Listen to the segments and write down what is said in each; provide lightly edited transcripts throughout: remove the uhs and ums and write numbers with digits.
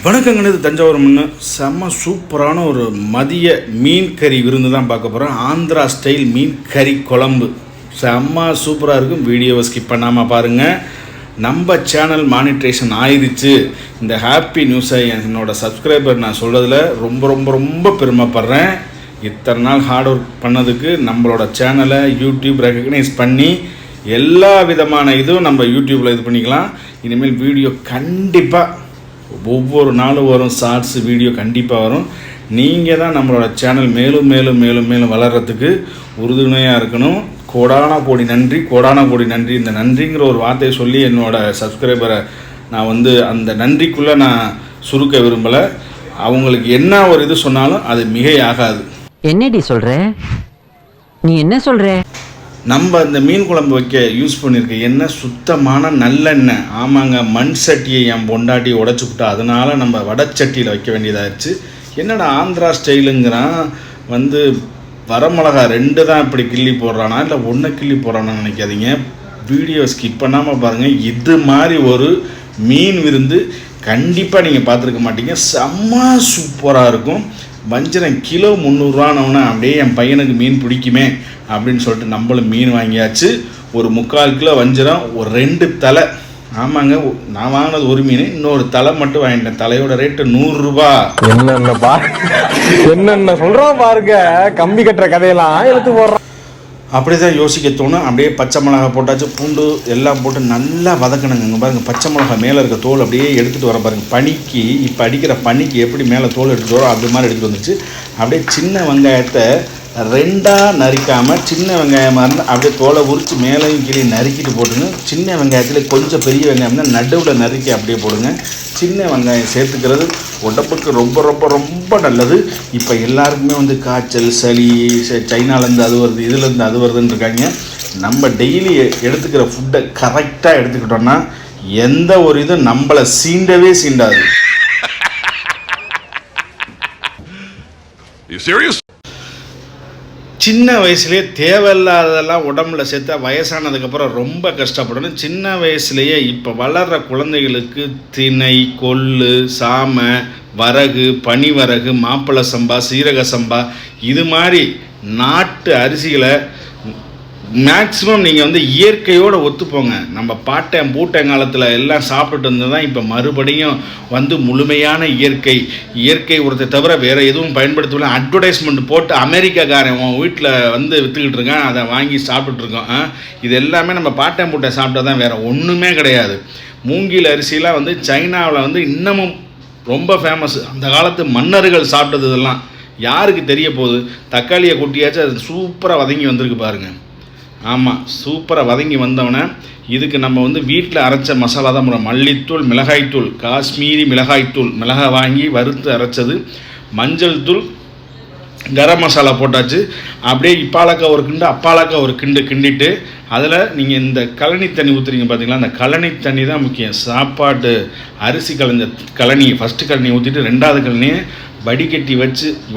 வணக்கங்க, இது தஞ்சாவூர் மண்ணு. செம்ம சூப்பரான ஒரு மதிய மீன் கறி விருந்து தான் பார்க்க போகிறோம். ஆந்திரா ஸ்டைல் மீன் கறி குழம்பு செம்ம சூப்பராக இருக்கும். வீடியோவை ஸ்கிப் பண்ணாமல் பாருங்கள். நம்ம சேனல் மானிட்ரேஷன் ஆயிடுச்சு. இந்த ஹாப்பி நியூஸை என்னோடய சப்ஸ்கிரைபர் நான் சொல்கிறதுல ரொம்ப ரொம்ப ரொம்ப பெருமைப்படுறேன். இத்தனை நாள் ஹார்ட் ஒர்க் பண்ணதுக்கு நம்மளோட சேனலை யூடியூப் ரெகக்னைஸ் பண்ணி எல்லா விதமான இதுவும் நம்ம யூடியூப்பில் இது பண்ணிக்கலாம். இனிமேல் வீடியோ கண்டிப்பாக ஒவ்வொரு நாளும் வரும். ஷார்ட்ஸ் வீடியோ கண்டிப்பாக வரும். நீங்கள் தான் நம்மளோட சேனல் மேலும் மேலும் மேலும் மேலும் வளர்கிறதுக்கு உறுதுணையாக இருக்கணும். கோடான கோடி நன்றி, கோடான கோடி நன்றி. இந்த நன்றிங்கிற ஒரு வார்த்தையை சொல்லி என்னோடய சப்ஸ்கிரைபரை நான் அந்த நன்றிக்குள்ளே நான் சுருக்க விரும்பலை. அவங்களுக்கு என்ன ஒரு இது சொன்னாலும் அது மிகை ஆகாது. என்னடி சொல்கிற? நீ என்ன சொல்கிற? நம்ம இந்த மீன் குழம்பு வைக்க யூஸ் பண்ணியிருக்க எண்ணெய் சுத்தமான நல்லெண்ணெய். ஆமாங்க, மண் சட்டியை என் பொண்டாட்டியை உடச்சிக்கிட்டா, அதனால் நம்ம வடச்சட்டியில் வைக்க வேண்டியதாகிடுச்சு. என்னடா ஆந்திரா ஸ்டைலுங்கிறான், வரமிளகா 2 தான் இப்படி கிள்ளி போடுறானா இல்லை 1 கிள்ளி போடுறானான்னு நினைக்காதீங்க. வீடியோ ஸ்கிப் பண்ணாமல் பாருங்கள். இது மாதிரி ஒரு மீன் விருந்து கண்டிப்பாக நீங்கள் பார்த்துருக்க மாட்டீங்க. செம்ம சூப்பராக இருக்கும். வஞ்சரம் கிலோ 300 அப்படியே என் பையனுக்கு மீன் பிடிக்குமே அப்படின்னு சொல்லிட்டு நம்மளும் மீன் வாங்கியாச்சு. ஒரு 3/4 கிலோ வஞ்சரம், ஒரு 2 தலை. ஆமாங்க, நான் வாங்கினது ஒரு மீன், இன்னொரு தலை மட்டும் வாங்கிட்டேன். தலையோட ரேட்டு 100 ரூபா. என்னென்ன சொல்றான் பாருங்க, கம்பி கட்டுற கதையெல்லாம் எடுத்து போடுறான். அப்படி தான் யோசிக்க தோணும். அப்படியே பச்சை மிளகா போட்டாச்சு, பூண்டு எல்லாம் போட்டு நல்லா வதக்கணுங்க. இங்கே பாருங்கள், பச்சை மிளகா மேலே இருக்க தோல் அப்படியே எடுத்துகிட்டு வர பாருங்கள். பனிக்கு இப்போ அடிக்கிற பனிக்கு எப்படி மேலே தோல் எடுத்துகிட்டு வரோம் அது மாதிரி எடுத்துகிட்டு வந்துச்சு. அப்படியே சின்ன வெங்காயத்தை 2ஆக நறுக்காமல் சின்ன வெங்காயமாக இருந்தால் அப்படியே தோலை உரித்து மேலேயும் கீழே நறுக்கிட்டு போட்டுங்க. சின்ன வெங்காயத்தில் கொஞ்சம் பெரிய வெங்காயம் தான் நடுவில் நறுக்கி அப்படியே போடுங்க. சின்ன வெங்காயம் சேர்த்துக்கிறது உடம்புக்கு ரொம்ப ரொம்ப ரொம்ப நல்லது. இப்போ எல்லாருக்குமே காய்ச்சல், சளி, சைனாலேருந்து அது வருது, இதுலேருந்து அது வருதுன்னு இருக்காங்க. நம்ம டெய்லி எடுத்துக்கிற ஃபுட்டை கரெக்டாக எடுத்துக்கிட்டோன்னா எந்த ஒரு இதுவும் நம்மளை சீண்டவே சீண்டாது. சின்ன வயசுலேயே தேவையில்லாததெல்லாம் உடம்புல சேர்த்தா வயசானதுக்கப்புறம் ரொம்ப கஷ்டப்படணும். சின்ன வயசுலேயே இப்போ வளர்கிற குழந்தைகளுக்கு திணை, கொள்ளு, சாமை, வரகு, பனிவரகு, மாப்பிள்ளை சம்பா, சீரக சம்பா இது மாதிரி நாட்டு அரிசிகளை மேக்ஸிமம் நீங்கள் இயற்கையோடு ஒத்துப்போங்க. நம்ம பாட்டன் பூட்டங்காலத்தில் எல்லாம் சாப்பிட்டு இருந்தது தான் இப்போ மறுபடியும் முழுமையான இயற்கை உரத்தை தவிர வேறு எதுவும் பயன்படுத்தவில்லை. அட்வர்டைஸ்மெண்ட் போட்டு அமெரிக்காக்காரன் வீட்டில் விற்றுக்கிட்டு இருக்கான், அதை வாங்கி சாப்பிட்டுருக்கோம். இது எல்லாமே நம்ம பாட்டன் பூட்டை சாப்பிட்டா தான், வேறு ஒன்றுமே கிடையாது. மூங்கில் அரிசிலாம் சைனாவில் இன்னமும் ரொம்ப ஃபேமஸ். அந்த காலத்து மன்னர்கள் சாப்பிட்டது இதெல்லாம் யாருக்கு தெரிய போகுது? தக்காளியை கொட்டியாச்சு, அது சூப்பராக வதங்கி வந்திருக்கு பாருங்கள். ஆமாம், சூப்பராக வதங்கி வந்தவனே இதுக்கு நம்ம வீட்டில் அரைச்ச மசாலா தான் போடுறோம். மல்லித்தூள், மிளகாய்த்தூள், காஷ்மீரி மிளகாய்த்தூள், மிளகாய் வாங்கி வறுத்து அரைச்சது, மஞ்சள் தூள், கரம் மசாலா போட்டாச்சு. அப்படியே இப்பாலக்காய் ஒரு கிண்டு, அப்பாலக்காய் ஒரு கிண்டிட்டு அதில் நீங்கள் இந்த கழனி தண்ணி ஊற்றுறீங்க பார்த்தீங்களா, அந்த கழனி தண்ணி தான் முக்கியம். சாப்பாட்டு அரிசி கலந்த கழனியை ஃபஸ்ட்டு கழனியை ஊற்றிட்டு 2வது கழனியை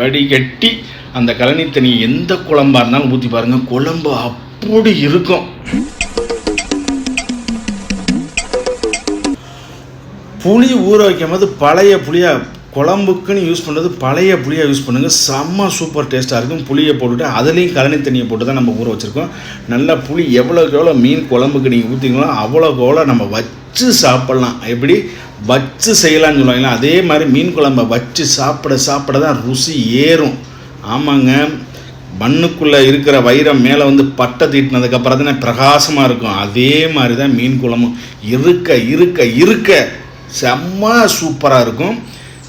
வடிகட்டி அந்த கழனி தண்ணி எந்த குழம்பாக இருந்தாலும் ஊற்றி பாருங்கள். குழம்பு அப்படி இருக்கும். புளி ஊற வைக்கும் போது பழைய புளியாக, குழம்புக்குன்னு யூஸ் பண்ணுறது பழைய புளியாக யூஸ் பண்ணுங்கள். செம்ம சூப்பர் டேஸ்ட்டாக இருக்கும். புளியை போட்டுவிட்டு அதுலேயும் கழனி தண்ணியை போட்டு தான் நம்ம ஊற வச்சுருக்கோம். நல்லா புளி எவ்வளோக்கு எவ்வளோ மீன் குழம்புக்கு நீங்கள் ஊற்றிங்களோ அவ்வளோக்கு எவ்வளோ நம்ம வச்சு சாப்பிட்லாம். எப்படி வச்சு செய்யலாம்னு சொல்லுவாங்களா, அதே மாதிரி மீன் குழம்பை வச்சு சாப்பிட தான் ருசி ஏறும். ஆமாங்க, மண்ணுக்குள்ளே இருக்கிற வைரம் மேலே பட்டை தீட்டினதுக்கப்புறம் தானே பிரகாசமாக இருக்கும். அதே மாதிரி தான் மீன் குழம்பும் இருக்க செம்ம சூப்பராக இருக்கும்.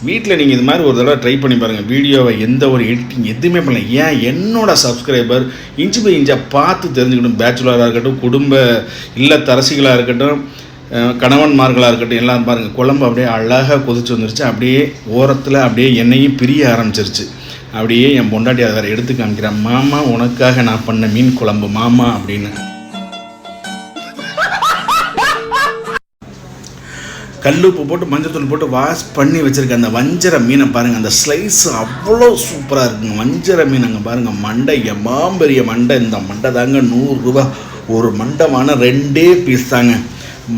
வீட்டில் நீங்கள் இது மாதிரி ஒரு தடவை ட்ரை பண்ணி பாருங்கள். வீடியோவை எந்த ஒரு எடிட்டிங் எதுவுமே பண்ணல. ஏன் என்னோடய சப்ஸ்கிரைபர் இன்ச்சு பை இன்ச்சாக பார்த்து தெரிஞ்சுக்கணும். பேச்சுலராக இருக்கட்டும், குடும்ப இல்லத்தரசிகளாக இருக்கட்டும், கணவன்மார்களாக இருக்கட்டும், எல்லாம் பாருங்கள். குழம்பு அப்படியே அழகாக கொதிச்சு வந்துருச்சு. அப்படியே ஓரத்தில் அப்படியே எண்ணெயும் பிரிய ஆரம்பிச்சிருச்சு. அப்படியே என் பொண்டாட்டி அதை வேறு எடுத்து காமிக்கிறேன். மாமா, உனக்காக நான் பண்ண மீன் குழம்பு மாமா அப்படின்னு. கல்லுப்பு போட்டு மஞ்சத்தூள் போட்டு வாஷ் பண்ணி வச்சுருக்கேன். அந்த வஞ்சர மீனை பாருங்கள், அந்த ஸ்லைஸ் அவ்வளோ சூப்பராக இருக்குங்க. வஞ்சர மீன் அங்கே பாருங்கள், மண்டை எம்மாம்பெரிய மண்டை. இந்த மண்டை தாங்க 100 ரூபா. ஒரு மண்டமான 2 பீஸ் தாங்க.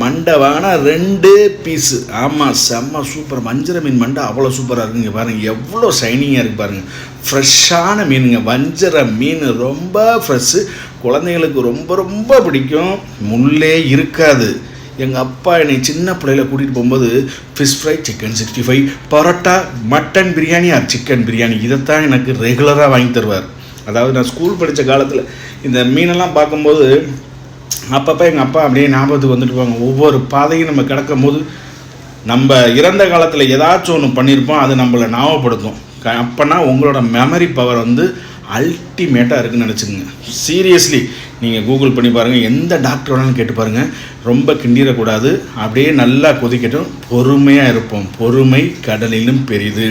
மண்டவான 2 பீஸு. ஆமாம், செம்ம சூப்பர். வஞ்சர மீன் மண்டை அவ்வளோ சூப்பராக இருக்குங்க. பாருங்கள் எவ்வளோ ஷைனிங்காக இருக்குது பாருங்கள். ஃப்ரெஷ்ஷான மீனுங்க. வஞ்சர மீன் ரொம்ப ஃப்ரெஷ்ஷு. குழந்தைங்களுக்கு ரொம்ப ரொம்ப பிடிக்கும். முள்ளே இருக்காது. எங்கள் அப்பா என்னை சின்ன பிள்ளையில கூட்டிகிட்டு போகும்போது fish fry, chicken 65, parotta, mutton biryani or chicken biryani இதைத்தான் எனக்கு ரெகுலராக வாங்கி தருவார். அதாவது நான் ஸ்கூல் படித்த காலத்தில் இந்த மீனெல்லாம் பார்க்கும்போது அப்பப்போ எங்கள் அப்பா அப்படியே ஞாபகத்துக்கு வந்துட்டு போவாங்க. ஒவ்வொரு பாதையும் நம்ம கிடக்கும் போது நம்ம இறந்த காலத்தில் ஏதாச்சும் ஒன்று பண்ணியிருப்போம், அது நம்மளை ஞாபகப்படுத்தும். அப்போனா உங்களோட மெமரி பவர் வந்து அல்டிமேட்டாக இருக்குதுன்னு நினச்சிக்கோங்க. சீரியஸ்லி நீங்கள் கூகுள் பண்ணி பாருங்கள், எந்த டாக்டர் வேணாலும் கேட்டு பாருங்கள். ரொம்ப கிண்டிடக்கூடாது, அப்படியே நல்லா கொதிக்கட்டும். பொறுமையாக இருப்போம். பொறுமை கடலிலும் பெரிது.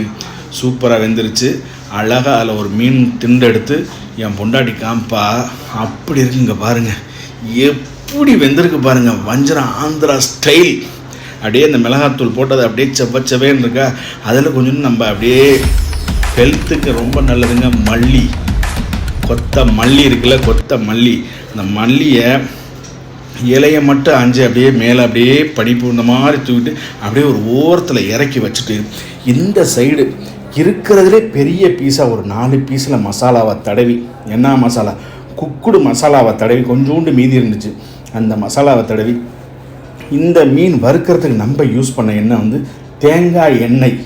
சூப்பராக வெந்துருச்சு. அழகாக அதில் ஒரு மீன் திண்டெடுத்து என் பொண்டாட்டி காம்பா அப்படி இருக்குங்க பாருங்கள். எப்படி வெந்திருக்கு பாருங்கள். வஞ்சரம் ஆந்திரா ஸ்டைல். அப்படியே அந்த மிளகாத்தூள் போட்டது அப்படியே செவ்வச்சவேன்னு இருக்கா. அதில் கொஞ்சம் நம்ம அப்படியே ஹெல்த்துக்கு ரொம்ப நல்லதுங்க. மல்லி, கொத்த மல்லி இருக்குல்ல, கொத்த மல்லி. அந்த மல்லியை இலையை மட்டும் அஞ்சு அப்படியே மேலே அப்படியே படிப்பு இந்த மாதிரி தூக்கிட்டு அப்படியே ஒரு ஓரத்தில் இறக்கி வச்சுட்டு இந்த சைடு இருக்கிறதுலே பெரிய பீஸாக ஒரு 4 பீஸில் மசாலாவை தடவி, என்ன மசாலா, குக்குடு மசாலாவை தடவி, கொஞ்சோண்டு மீதி இருந்துச்சு, அந்த மசாலாவை தடவி இந்த மீன் வறுக்கிறதுக்கு நம்ம யூஸ் பண்ண எண்ணெய் வந்து தேங்காய் எண்ணெய்.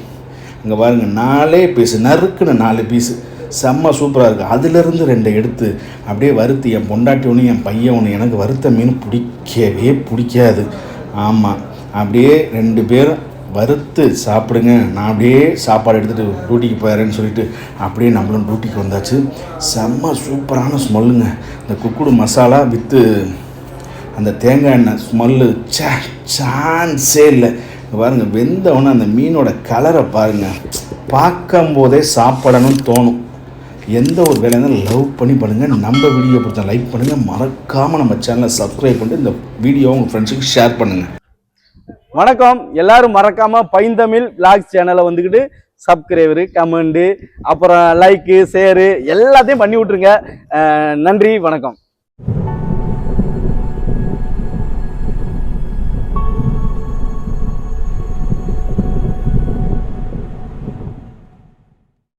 இங்கே பாருங்கள் 4 பீஸு, நறுக்குன்னு 4 பீஸு, செம்ம சூப்பராக இருக்குது. அதிலிருந்து 2 எடுத்து அப்படியே வறுத்து என் பொண்டாட்டி ஒன்று என் பையன் ஒன்று. எனக்கு வறுத்த மீன் பிடிக்கவே பிடிக்காது. ஆமாம், அப்படியே 2 பேரும் வறுத்து சாப்பிடுங்க, நான் அப்படியே சாப்பாடு எடுத்துகிட்டு டியூட்டிக்கு போயிடுறேன்னு சொல்லிட்டு அப்படியே நம்மளும் டியூட்டிக்கு வந்தாச்சு. செம்ம சூப்பரான ஸ்மெல்லுங்க. இந்த குக்குடு மசாலா வித்து அந்த தேங்காய் எண்ணெய் ஸ்மெல்லு சான்ஸே இல்லை. பாருங்கள், வெந்தவொன்னே அந்த மீனோட கலரை பாருங்கள், பார்க்கும்போதே சாப்பிடணும்னு தோணும். எந்த ஒரு வேலையாக இருந்தாலும் லவ் பண்ணி பண்ணுங்கள். நம்ம வீடியோ பிடிச்சா லைக் பண்ணுங்கள். மறக்காமல் நம்ம சேனலை சப்ஸ்கிரைப் பண்ணிட்டு இந்த வீடியோவை உங்கள் ஃப்ரெண்ட்ஸுக்கு ஷேர் பண்ணுங்கள். வணக்கம். எல்லாரும் மறக்காம பைந்தமிழ் விளாக்ஸ் சேனலை வந்துக்கிட்டு சப்ஸ்கிரைபரு, கமெண்டு, அப்புறம் லைக்கு, ஷேரு எல்லாத்தையும் பண்ணி விட்ருங்க. நன்றி, வணக்கம்.